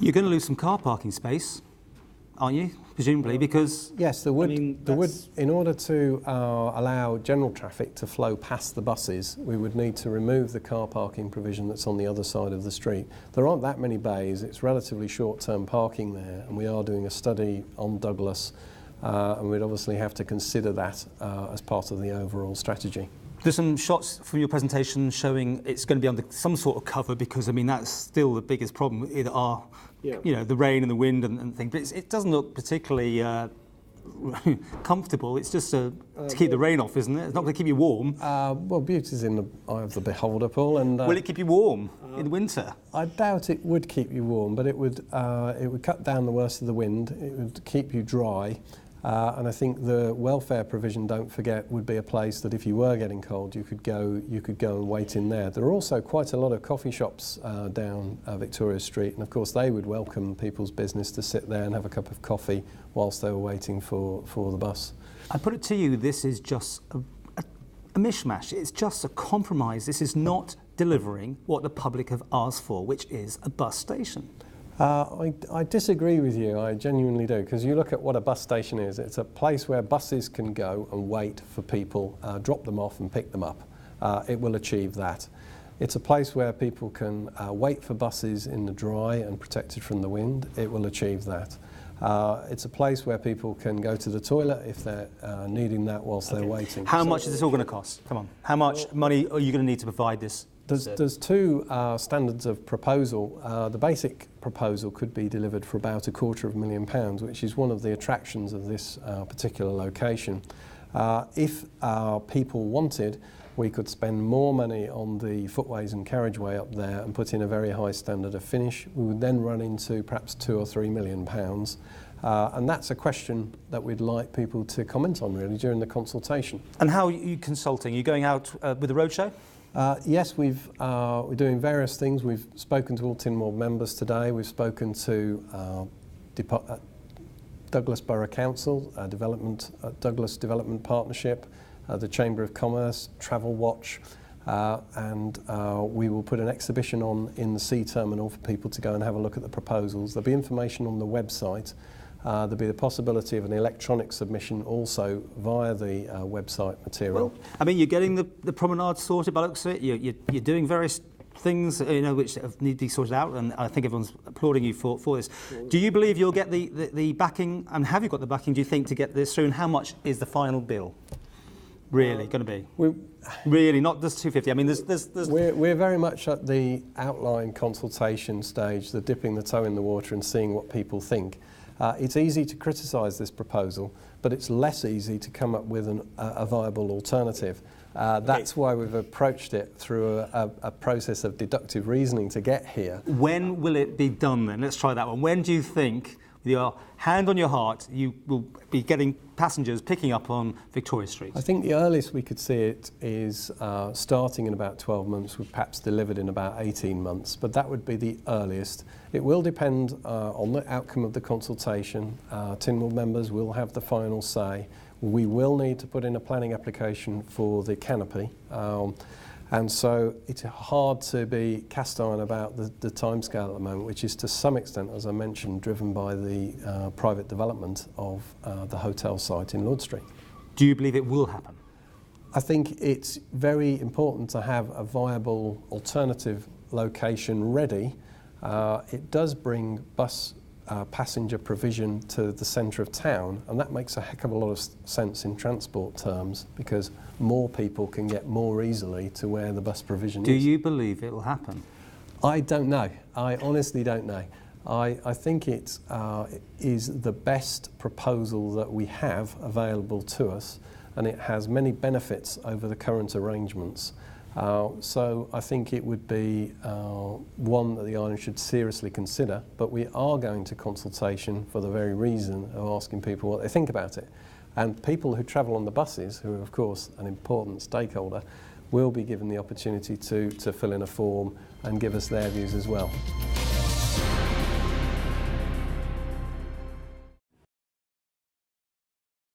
You're going to lose some car parking space, aren't you? Presumably, because... Yes, there would. In order to allow general traffic to flow past the buses, we would need to remove the car parking provision that's on the other side of the street. There aren't that many bays. It's relatively short-term parking there, and we are doing a study on Douglas, and we'd obviously have to consider that as part of the overall strategy. There's some shots from your presentation showing it's going to be under some sort of cover, because I mean that's still the biggest problem. It are, you know, the rain and the wind and things. But it doesn't look particularly comfortable. It's just to keep the rain off, isn't it? It's not going to keep you warm. Well, beauty's in the eye of the beholder, Paul. And will it keep you warm in winter? I doubt it would keep you warm, but it would cut down the worst of the wind. It would keep you dry. And I think the welfare provision, don't forget, would be a place that if you were getting cold, you could go and wait in there. There are also quite a lot of coffee shops down Victoria Street, and of course they would welcome people's business to sit there and have a cup of coffee whilst they were waiting for the bus. I put it to you, this is just a mishmash. It's just a compromise. This is not delivering what the public have asked for, which is a bus station. I disagree with you, I genuinely do, because you look at what a bus station is. It's a place where buses can go and wait for people, drop them off and pick them up. It will achieve that. It's a place where people can wait for buses in the dry and protected from the wind. It will achieve that. It's a place where people can go to the toilet if they're needing that whilst they're waiting. How much is this all going to cost? Come on. How much money are you going to need to provide this? There's two standards of proposal. The basic proposal could be delivered for about £250,000, which is one of the attractions of this particular location. If people wanted, we could spend more money on the footways and carriageway up there and put in a very high standard of finish. We would then run into perhaps £2 or £3 million. And that's a question that we'd like people to comment on really during the consultation. And how are you consulting? Are you going out with a roadshow? Yes, we're doing various things. We've spoken to all Tynwald members today. We've spoken to Douglas Borough Council, Douglas Development Partnership, the Chamber of Commerce, Travel Watch, and we will put an exhibition on in the sea terminal for people to go and have a look at the proposals. There'll be information on the website. There'll be the possibility of an electronic submission also via the website material. Well, I mean, you're getting the promenade sorted by the looks of it. You're doing various things, you know, which need to be sorted out, and I think everyone's applauding you for this. Do you believe you'll get the backing, and have you got the backing, do you think, to get this through, and how much is the final bill really going to be? Really, not just 250. I mean, there's... We're very much at the outline consultation stage, the dipping the toe in the water and seeing what people think. It's easy to criticise this proposal, but it's less easy to come up with a viable alternative. That's why we've approached it through a process of deductive reasoning to get here. When will it be done then? Let's try that one. When do you think, with your hand on your heart, you will be getting passengers picking up on Victoria Street? I think the earliest we could see it is starting in about 12 months, with perhaps delivered in about 18 months, but that would be the earliest. It will depend on the outcome of the consultation. Tynwald members will have the final say. We will need to put in a planning application for the canopy. And so it's hard to be cast iron about the timescale at the moment, which is to some extent, as I mentioned, driven by the private development of the hotel site in Lord Street. Do you believe it will happen? I think it's very important to have a viable alternative location ready. It does bring bus passenger provision to the centre of town, and that makes a heck of a lot of sense in transport terms, because more people can get more easily to where the bus provision is. Do you believe it will happen? I don't know. I honestly don't know. I think it is the best proposal that we have available to us, and it has many benefits over the current arrangements. So I think it would be one that the island should seriously consider, but we are going to consultation for the very reason of asking people what they think about it. And people who travel on the buses, who are of course an important stakeholder, will be given the opportunity to fill in a form and give us their views as well.